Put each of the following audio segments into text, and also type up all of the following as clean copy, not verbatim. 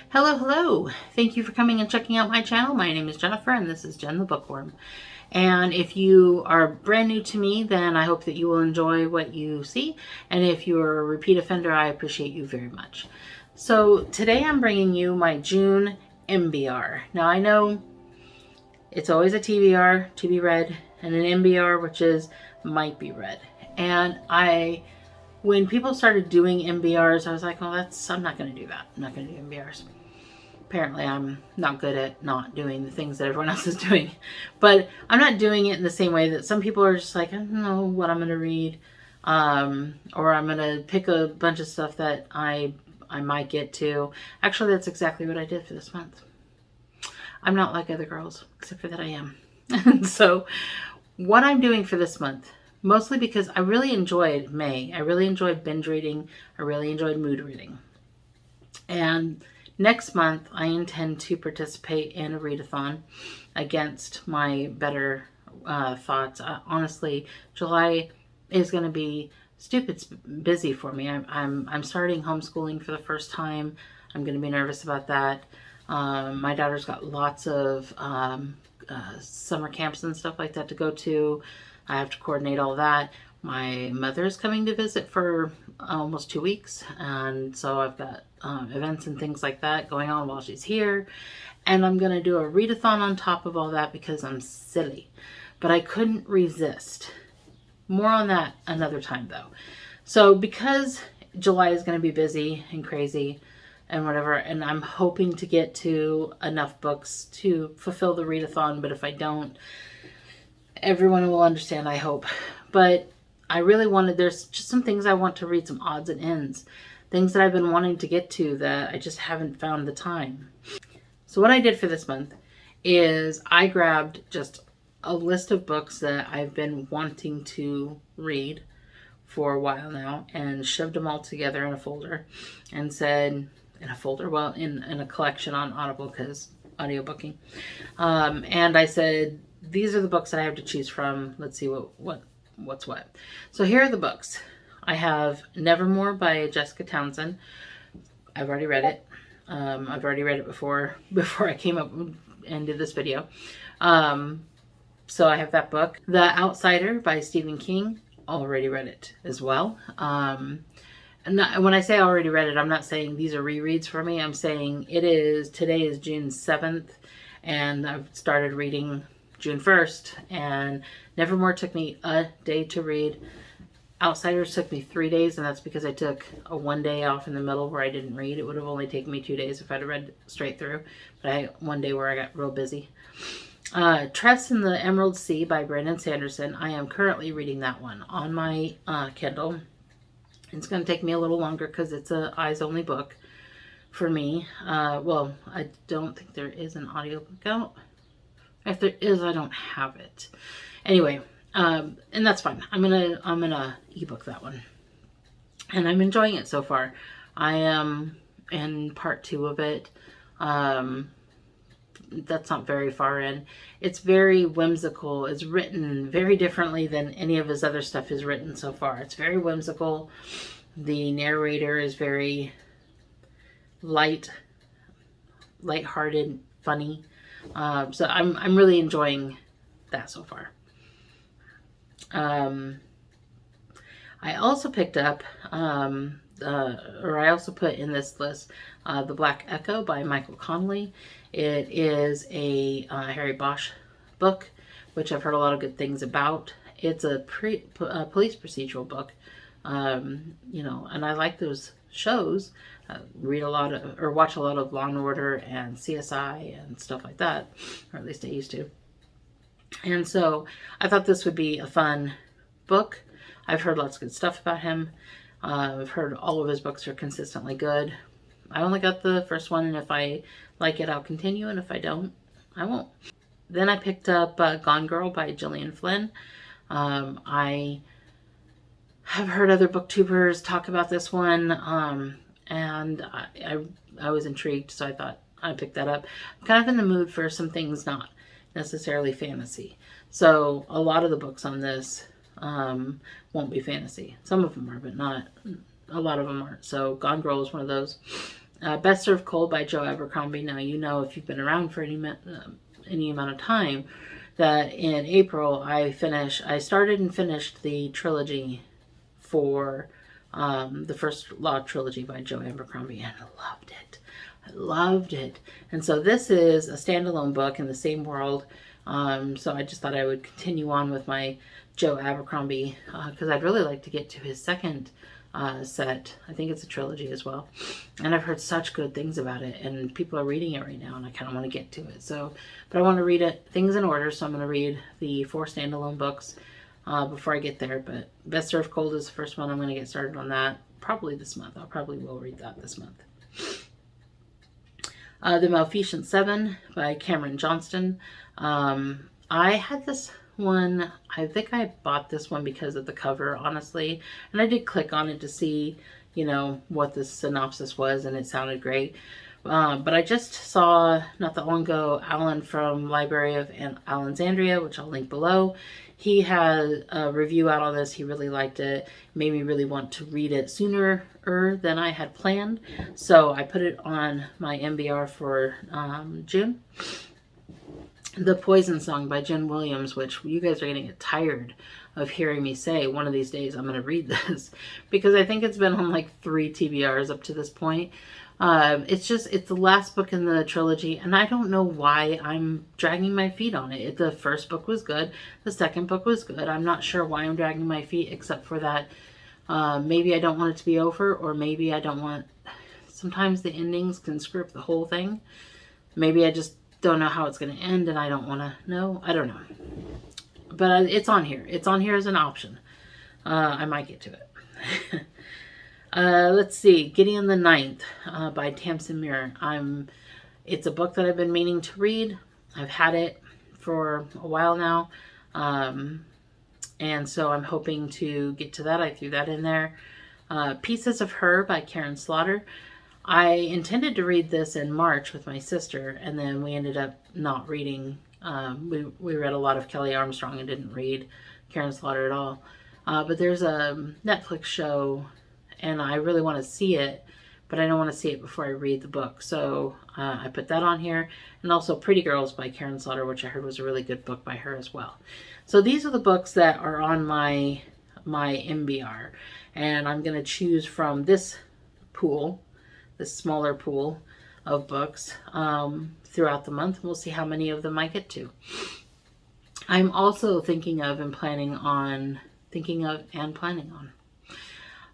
Hello, hello. Thank you for coming and checking out my channel. My name is Jennifer and this is Jen the Bookworm. And if you are brand new to me, then I hope that you will enjoy what you see. And if you're a repeat offender, I appreciate you very much. So today I'm bringing you my June MBR. Now I know it's always a TBR, to be read, and an MBR, which is might be read. And when people started doing MBRs, I was like, well, I'm not going to do that. I'm not going to do MBRs. Apparently I'm not good at not doing the things that everyone else is doing. But I'm not doing it in the same way that some people are just like, I don't know what I'm going to read. Or I'm going to pick a bunch of stuff that I might get to. Actually, that's exactly what I did for this month. I'm not like other girls, except for that I am. So what I'm doing for this month, mostly because I really enjoyed May. I really enjoyed binge reading. I really enjoyed mood reading. And next month, I intend to participate in a readathon against my better thoughts. Honestly, July is going to be stupid busy for me. I'm starting homeschooling for the first time. I'm going to be nervous about that. My daughter's got lots of summer camps and stuff like that to go to. I have to coordinate all that. My mother is coming to visit for almost 2 weeks, and so I've got events and things like that going on while she's here. And I'm going to do a readathon on top of all that because I'm silly. But I couldn't resist. More on that another time, though. So because July is going to be busy and crazy and whatever, and I'm hoping to get to enough books to fulfill the readathon, but if I don't, everyone will understand, I hope. But I really there's just some things I want to read, some odds and ends. Things that I've been wanting to get to that I just haven't found the time. So what I did for this month is I grabbed just a list of books that I've been wanting to read for a while now and shoved them all together in a folder and said, in a collection on Audible because audiobooking. And I said, these are the books that I have to choose from. Let's see what's what. So here are the books. I have Nevermore by Jessica Townsend. I've already read it. I've already read it before I came up and did this video. So I have that book. The Outsider by Stephen King. Already read it as well. And when I say I already read it, I'm not saying these are rereads for me. I'm saying today is June 7th, and I've started reading June 1st, and Nevermore took me a day to read. Outsiders took me 3 days, and that's because I took a 1 day off in the middle where I didn't read. It would have only taken me 2 days if I'd have read straight through, but I had 1 day where I got real busy. Tress in the Emerald Sea by Brandon Sanderson. I am currently reading that one on my Kindle. It's going to take me a little longer because it's a eyes-only book for me. Well, I don't think there is an audiobook out. If there is, I don't have it. Anyway, and that's fine. I'm gonna ebook that one, and I'm enjoying it so far. I am in part 2 of it. That's not very far in. It's very whimsical. It's written very differently than any of his other stuff is written so far. It's very whimsical. The narrator is very light-hearted, funny. So I'm really enjoying that so far. I also picked up, I also put in this list, The Black Echo by Michael Connelly. It is a Harry Bosch book, which I've heard a lot of good things about. It's a police procedural book, you know, and I like those shows. Read a lot of, or watch a lot of Law and Order and CSI and stuff like that, or at least I used to. And so I thought this would be a fun book. I've heard lots of good stuff about him. I've heard all of his books are consistently good. I only got the first one, and if I like it, I'll continue, and if I don't, I won't. Then I picked up Gone Girl by Gillian Flynn. I have heard other booktubers talk about this one, and I was intrigued, so I thought I'd pick that up. I'm kind of in the mood for some things not necessarily fantasy. So a lot of the books on this won't be fantasy. Some of them are, but not a lot of them aren't. So Gone Girl is one of those. Best Served Cold by Joe Abercrombie. Now, you know, if you've been around for any amount of time, that in April I started and finished the trilogy for the first Law trilogy by Joe Abercrombie, and I loved it. I loved it. And so this is a standalone book in the same world. So I just thought I would continue on with my Joe Abercrombie because I'd really like to get to his second set. I think it's a trilogy as well. And I've heard such good things about it, and people are reading it right now, and I kind of want to get to it. So, but I want to read it, things in order, so I'm going to read the 4 standalone books before I get there. But Best Served Cold is the first one. I'm going to get started on that probably this month. I probably will read that this month. The Maleficent 7 by Cameron Johnston. I had this one, I think I bought this one because of the cover, honestly. And I did click on it to see, you know, what the synopsis was, and it sounded great. But I just saw, not that long ago, Alan from Library of Alexandria, which I'll link below. He had a review out on this. He really liked it. Made me really want to read it sooner than I had planned. So I put it on my MBR for June. The Poison Song by Jen Williams, which you guys are going to get tired of hearing me say one of these days I'm going to read this, because I think it's been on like 3 TBRs up to this point. It's the last book in the trilogy, and I don't know why I'm dragging my feet on it. The first book was good. The second book was good. I'm not sure why I'm dragging my feet, except for that maybe I don't want it to be over, or maybe I don't want... Sometimes the endings can screw up the whole thing. Maybe I just don't know how it's going to end, and I don't want to know. I don't know. But it's on here. It's on here as an option. I might get to it. Let's see. Gideon the Ninth by Tamsin Muir. It's a book that I've been meaning to read. I've had it for a while now. And so I'm hoping to get to that. I threw that in there. Pieces of Her by Karen Slaughter. I intended to read this in March with my sister, and then we ended up not reading. We read a lot of Kelly Armstrong and didn't read Karen Slaughter at all. But there's a Netflix show, and I really want to see it, but I don't want to see it before I read the book. So I put that on here. And also Pretty Girls by Karen Slaughter, which I heard was a really good book by her as well. So these are the books that are on my MBR. And I'm going to choose from this pool, this smaller pool of books throughout the month. We'll see how many of them I get to. I'm also thinking of and planning on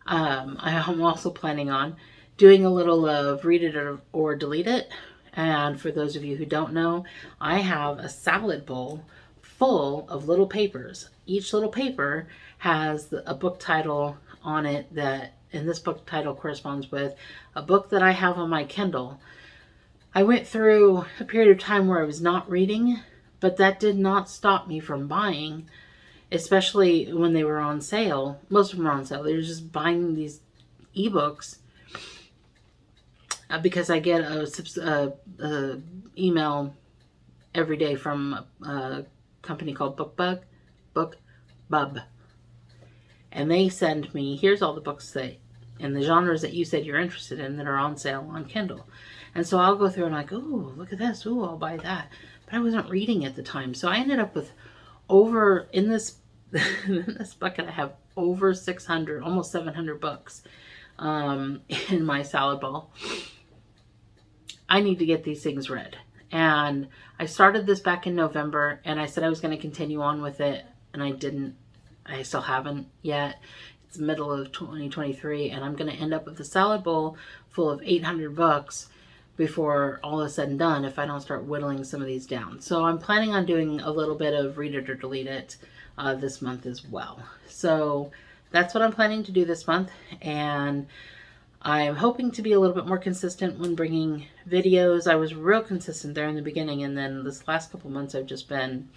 I'm also planning on doing a little of Read It or Delete It. And for those of you who don't know, I have a salad bowl full of little papers. Each little paper has a book title on it and this book title corresponds with a book that I have on my Kindle. I went through a period of time where I was not reading, but that did not stop me from buying, especially when they were on sale. Most of them were on sale. They were just buying these ebooks because I get a email every day from a company called BookBub. And they send me, here's all the books and the genres that you said you're interested in that are on sale on Kindle. And so I'll go through and like, oh, look at this. Oh, I'll buy that. But I wasn't reading at the time. So I ended up with in this bucket, I have over 600, almost 700 books in my salad bowl. I need to get these things read. And I started this back in November, and I said I was going to continue on with it, and I didn't. I still haven't yet. It's middle of 2023, and I'm going to end up with a salad bowl full of 800 books before all is said and done if I don't start whittling some of these down. So I'm planning on doing a little bit of Read It or Delete It this month as well. So that's what I'm planning to do this month, and I'm hoping to be a little bit more consistent when bringing videos. I was real consistent there in the beginning, and then this last couple months I've just been,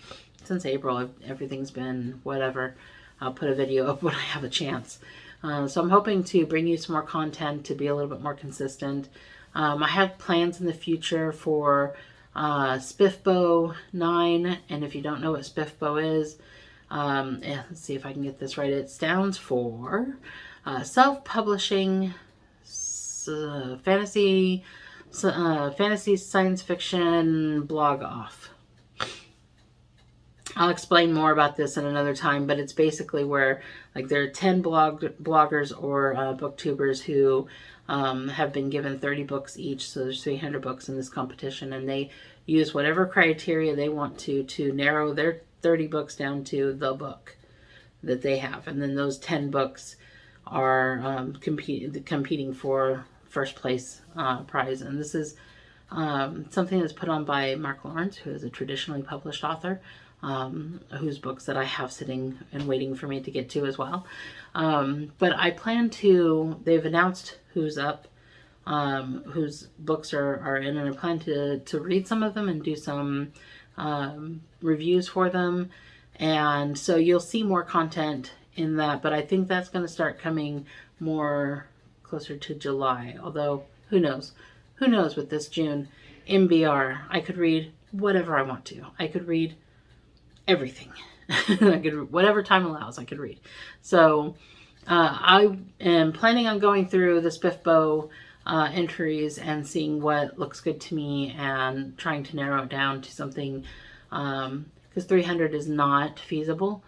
since April, everything's been whatever. I'll put a video up when I have a chance. So I'm hoping to bring you some more content to be a little bit more consistent. I have plans in the future for SPIFBO 9, and if you don't know what SPIFBO is, let's see if I can get this right. It stands for Self-Publishing fantasy science fiction blog off. I'll explain more about this in another time, but it's basically where like there are 10 bloggers or booktubers who have been given 30 books each, so there's 300 books in this competition, and they use whatever criteria they want to narrow their 30 books down to the book that they have, and then those 10 books are competing for first place prize. And this is something that's put on by Mark Lawrence, who is a traditionally published author, whose books that I have sitting and waiting for me to get to as well. But I plan to, they've announced who's up, whose books are in, and I plan to read some of them and do some reviews for them. And so you'll see more content in that, but I think that's going to start coming more closer to July. Although, who knows? Who knows with this June MBR? I could read whatever I want to. I could read everything. I could, whatever time allows, I could read. So I am planning on going through the SPIFBO entries and seeing what looks good to me and trying to narrow it down to something, because 300 is not feasible.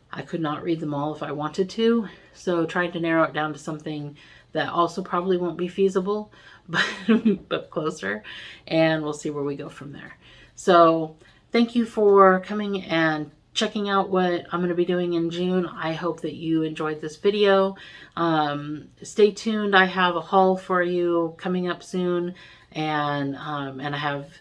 I could not read them all if I wanted to. So trying to narrow it down to something that also probably won't be feasible, but closer. And we'll see where we go from there. So thank you for coming and checking out what I'm going to be doing in June. I hope that you enjoyed this video. Stay tuned. I have a haul for you coming up soon, and I have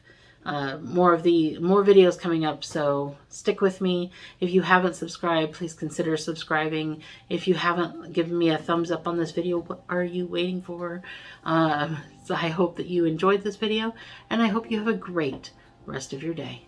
more videos coming up, so stick with me. If you haven't subscribed, please consider subscribing. If you haven't given me a thumbs up on this video, what are you waiting for? So I hope that you enjoyed this video, and I hope you have a great rest of your day.